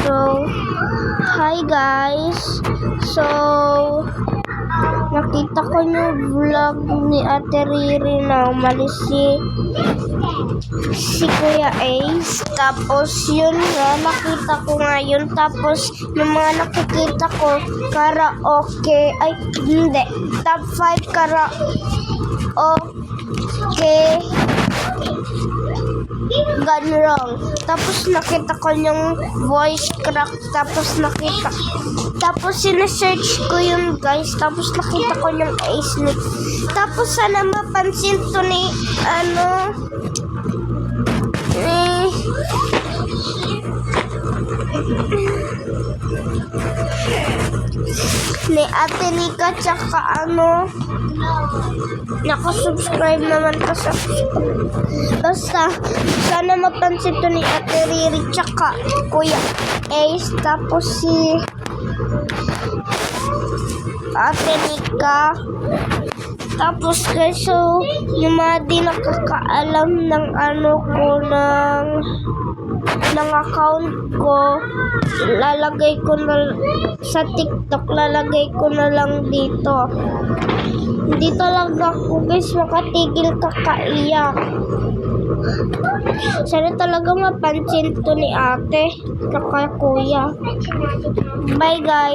So, hi guys. So, nakita ko yung vlog ni Ate Riri na umalis si Kuya Ace. Tapos, yun nga, nakita ko ngayon. Tapos, yung mga nakikita ko, karaoke. Ay, hindi. Top 5 karaoke gone wrong. Tapos nakita ko yung voice crack. Tapos sinesearch ko yun guys. Tapos nakita ko yung Ace Nick. Tapos sana mapansin to ni Ate Nika tsaka nakasubscribe naman ka sa basta sana mapansin to ni Ate Riri tsaka Kuya Ace. Tapos si Ate Nika. Tapos guys, so yung mga di nakakaalam ng ng account ko, lalagay ko na sa TikTok, lalagay ko na lang dito. Hindi talaga ako guys makatigil kakaiyak. Sana talaga mapansin to ni Ate kaka Kuya. Bye guys.